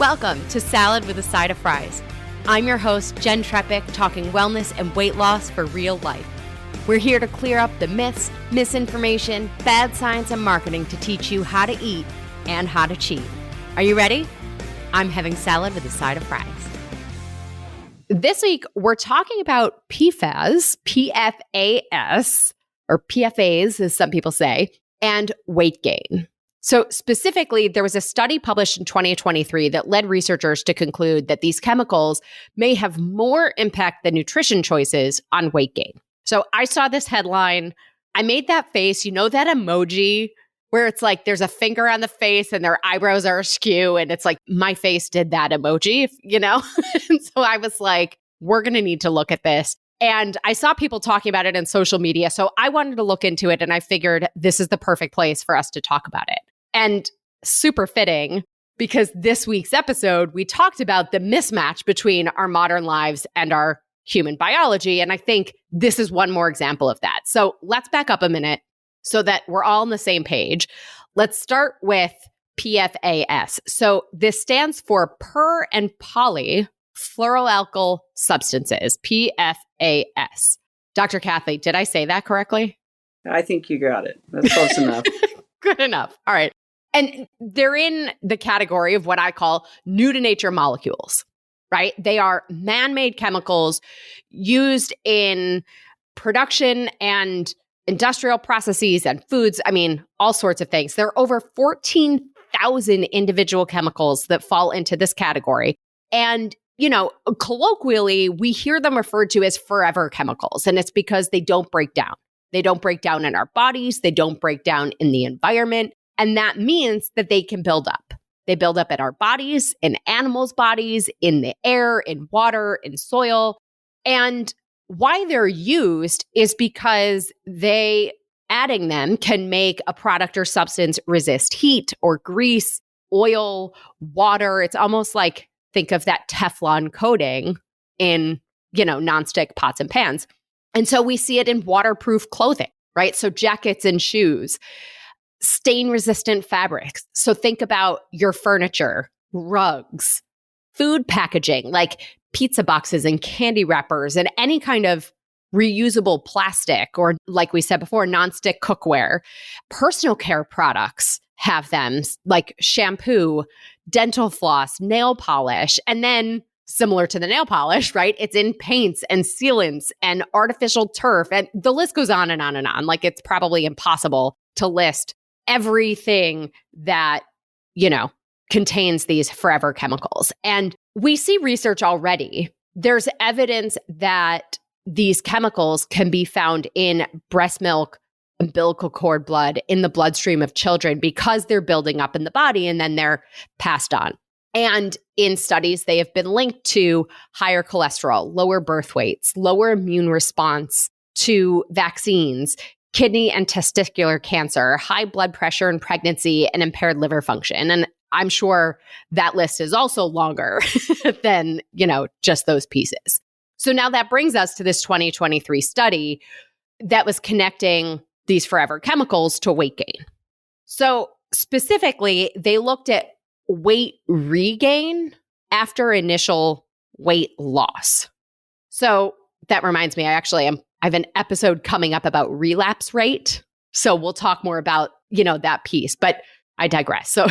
Welcome to Salad with a Side of Fries. I'm your host, Jen Trepic, talking wellness and weight loss for real life. We're here to clear up the myths, misinformation, bad science, and marketing to teach you how to eat and how to cheat. Are you ready? I'm having salad with a side of fries. This week, we're talking about PFAS, P-F-A-S, or PFAs, as some people say, and weight gain. So specifically, there was a study published in 2023 that led researchers to conclude that these chemicals may have more impact than nutrition choices on weight gain. So I saw this headline. I made that face, that emoji where it's like there's a finger on the face and their eyebrows are askew. And it's like my face did that emoji, And so I was like, we're going to need to look at this. And I saw people talking about it in social media. So I wanted to look into it. And I figured this is the perfect place for us to talk about it. And super fitting because this week's episode, we talked about the mismatch between our modern lives and our human biology. And I think this is one more example of that. So let's back up a minute so that we're all on the same page. Let's start with PFAS. So this stands for per and poly fluoroalkyl substances, PFAS. Dr. Kathy, did I say that correctly? I think you got it. That's close enough. Good enough. All right. And they're in the category of what I call new to nature molecules, right? They are man-made chemicals used in production and industrial processes and foods. I mean, all sorts of things. There are over 14,000 individual chemicals that fall into this category. And, colloquially, we hear them referred to as forever chemicals. And it's because they don't break down. They don't break down in our bodies. They don't break down in the environment. And that means that they can build up. They build up in our bodies, in animals' bodies, in the air, in water, in soil. And why they're used is because adding them can make a product or substance resist heat or grease, oil, water. It's almost like, think of that Teflon coating in, nonstick pots and pans. And so we see it in waterproof clothing, right? So jackets and shoes, stain-resistant fabrics. So think about your furniture, rugs, food packaging, like pizza boxes and candy wrappers and any kind of reusable plastic, or like we said before, nonstick cookware. Personal care products have them, like shampoo, dental floss, nail polish, and then similar to the nail polish, right? It's in paints and sealants and artificial turf. And the list goes on and on and on. Like it's probably impossible to list everything that, contains these forever chemicals. And we see research already. There's evidence that these chemicals can be found in breast milk, umbilical cord blood, in the bloodstream of children because they're building up in the body and then they're passed on. And in studies, they have been linked to higher cholesterol, lower birth weights, lower immune response to vaccines, kidney and testicular cancer, high blood pressure in pregnancy, and impaired liver function. And I'm sure that list is also longer than, just those pieces. So now that brings us to this 2023 study that was connecting these forever chemicals to weight gain. So specifically, they looked at weight regain after initial weight loss. So that reminds me, I have an episode coming up about relapse rate. So we'll talk more about, that piece, but I digress. So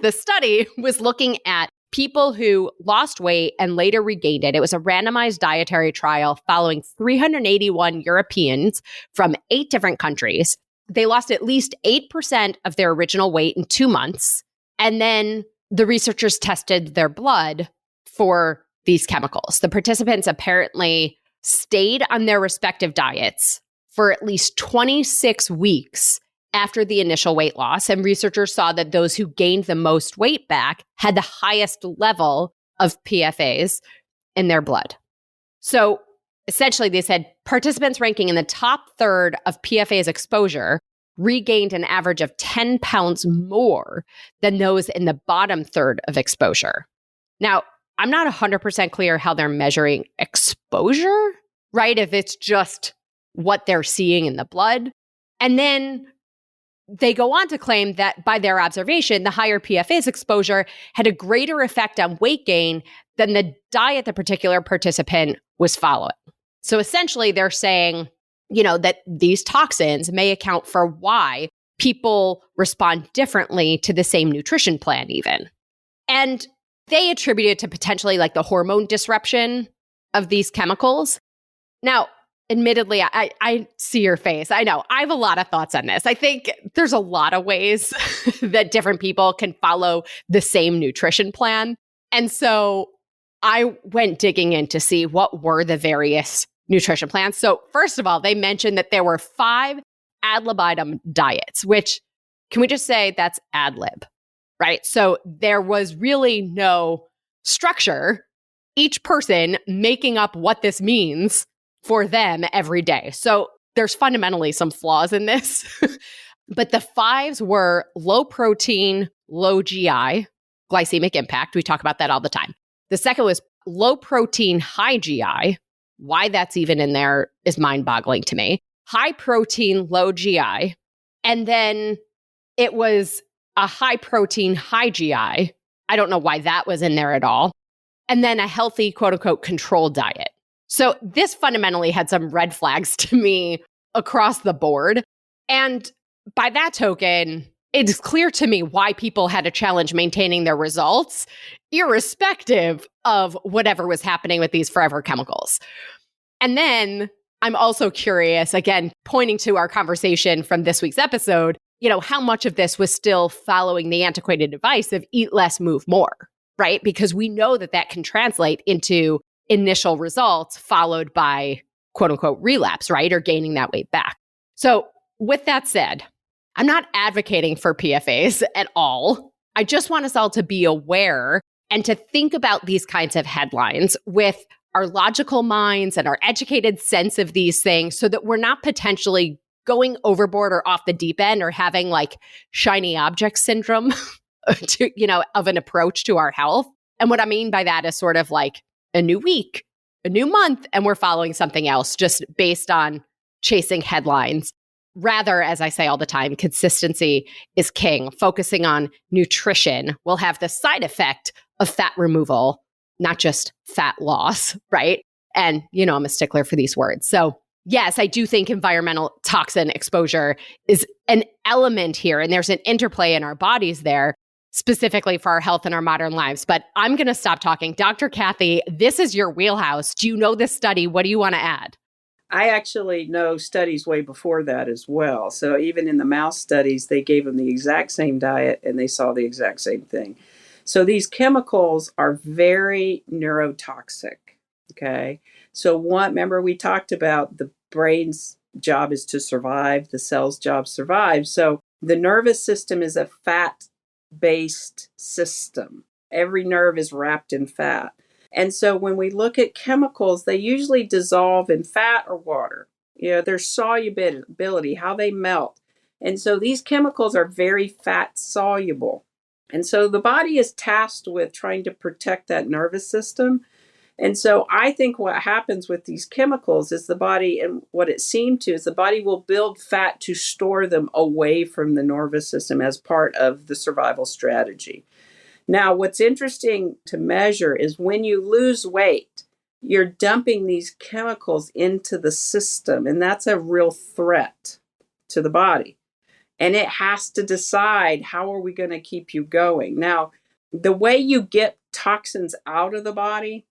the study was looking at people who lost weight and later regained it. It was a randomized dietary trial following 381 Europeans from 8 different countries. They lost at least 8% of their original weight in 2 months. And then the researchers tested their blood for these chemicals. The participants apparently stayed on their respective diets for at least 26 weeks after the initial weight loss. And researchers saw that those who gained the most weight back had the highest level of PFAS in their blood. So essentially, they said participants ranking in the top third of PFAS exposure regained an average of 10 pounds more than those in the bottom third of exposure. Now, I'm not 100% clear how they're measuring exposure, right? If it's just what they're seeing in the blood. And then they go on to claim that by their observation, the higher PFAS exposure had a greater effect on weight gain than the diet the particular participant was following. So essentially, they're saying, that these toxins may account for why people respond differently to the same nutrition plan even. And they attribute it to potentially like the hormone disruption of these chemicals. Now, admittedly, I see your face. I know. I have a lot of thoughts on this. I think there's a lot of ways that different people can follow the same nutrition plan. And so I went digging in to see what were the various nutrition plans. So first of all, they mentioned that there were 5 ad libitum diets, which can we just say that's ad lib, right? So there was really no structure, each person making up what this means for them every day. So there's fundamentally some flaws in this. But the 5s were low protein, low GI, glycemic impact. We talk about that all the time. The second was low protein, high GI. Why that's even in there is mind-boggling to me. High protein, low GI. And then it was a high protein, high GI. I don't know why that was in there at all. And then a healthy, quote unquote, control diet. So this fundamentally had some red flags to me across the board. And by that token, it's clear to me why people had a challenge maintaining their results, irrespective of whatever was happening with these forever chemicals. And then I'm also curious, again, pointing to our conversation from this week's episode, how much of this was still following the antiquated advice of eat less, move more, right? Because we know that that can translate into initial results followed by quote unquote relapse, right? Or gaining that weight back. So with that said, I'm not advocating for PFAS at all. I just want us all to be aware and to think about these kinds of headlines with our logical minds and our educated sense of these things so that we're not potentially going overboard or off the deep end or having like shiny object syndrome of an approach to our health. And what I mean by that is sort of like a new week, a new month, and we're following something else just based on chasing headlines. Rather, as I say all the time, consistency is king. Focusing on nutrition will have the side effect of fat removal, not just fat loss, right? And, I'm a stickler for these words. So yes, I do think environmental toxin exposure is an element here, and there's an interplay in our bodies there, specifically for our health and our modern lives. But I'm going to stop talking. Dr. Kathy, this is your wheelhouse. Do you know this study? What do you want to add? I actually know studies way before that as well. So even in the mouse studies, they gave them the exact same diet and they saw the exact same thing. So these chemicals are very neurotoxic. Okay. So remember we talked about the brain's job is to survive, the cell's job survives. So the nervous system is a fat-based system. Every nerve is wrapped in fat. And so when we look at chemicals, they usually dissolve in fat or water. Their solubility, how they melt. And so these chemicals are very fat soluble. And so the body is tasked with trying to protect that nervous system. And so I think what happens with these chemicals is the body, and what it seemed to, is the body will build fat to store them away from the nervous system as part of the survival strategy. Now, what's interesting to measure is when you lose weight, you're dumping these chemicals into the system, and that's a real threat to the body. And it has to decide, how are we going to keep you going? Now, the way you get toxins out of the body,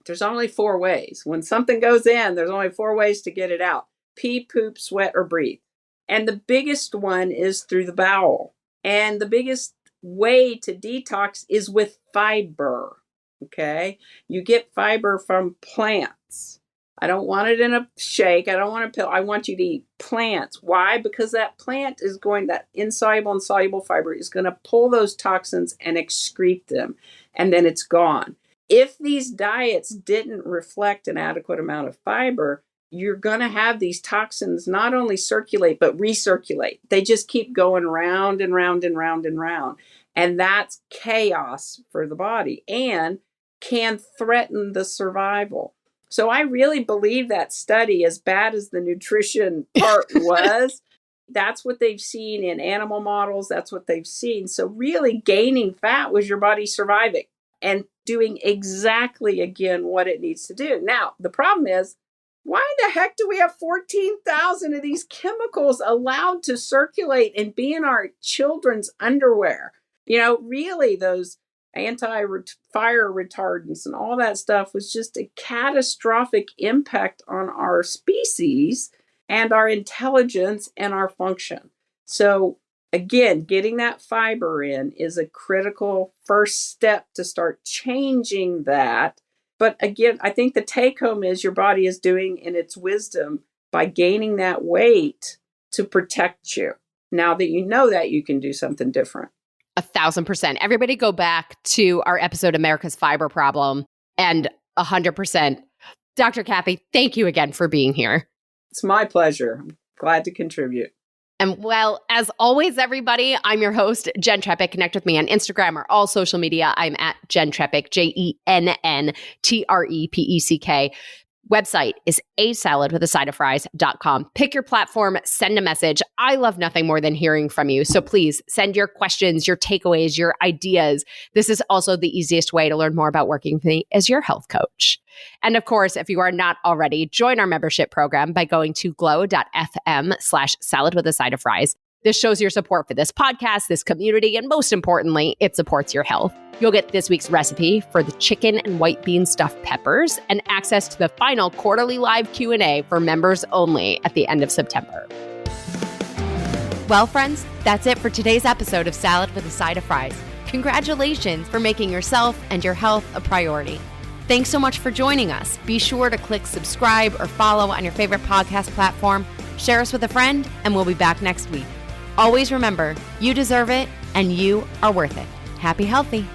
there's only 4 ways. When something goes in, there's only 4 ways to get it out: pee, poop, sweat, or breathe. And the biggest one is through the bowel. And the biggest way to detox is with fiber. Okay. You get fiber from plants. I don't want it in a shake. I don't want a pill. I want you to eat plants. Why? Because that plant is that insoluble and soluble fiber is going to pull those toxins and excrete them. And then it's gone. If these diets didn't reflect an adequate amount of fiber, you're going to have these toxins not only circulate, but recirculate. They just keep going round and round and round and round. And that's chaos for the body and can threaten the survival. So I really believe that study, as bad as the nutrition part was, That's what they've seen in animal models. That's what they've seen. So really gaining fat was your body surviving and doing exactly, again, what it needs to do. Now, the problem is, why the heck do we have 14,000 of these chemicals allowed to circulate and be in our children's underwear? Really those anti-fire retardants and all that stuff was just a catastrophic impact on our species and our intelligence and our function. So again, getting that fiber in is a critical first step to start changing that. But again, I think the take home is your body is doing in its wisdom by gaining that weight to protect you. Now that you know that, you can do something different. 1,000%. Everybody go back to our episode, America's Fiber Problem, and 100%. Dr. Kathy, thank you again for being here. It's my pleasure. I'm glad to contribute. And well, as always, everybody, I'm your host, Jen Trepeck. Connect with me on Instagram or all social media. I'm at Jen Trepeck, JENNTREPECK. Website is asaladwithasideofries.com. Pick your platform, send a message. I love nothing more than hearing from you. So please send your questions, your takeaways, your ideas. This is also the easiest way to learn more about working with me as your health coach. And of course, if you are not already, join our membership program by going to glow.fm/saladwithasideofries. This shows your support for this podcast, this community, and most importantly, it supports your health. You'll get this week's recipe for the chicken and white bean stuffed peppers and access to the final quarterly live Q&A for members only at the end of September. Well, friends, that's it for today's episode of Salad with a Side of Fries. Congratulations for making yourself and your health a priority. Thanks so much for joining us. Be sure to click subscribe or follow on your favorite podcast platform. Share us with a friend, and we'll be back next week. Always remember, you deserve it, and you are worth it. Happy healthy.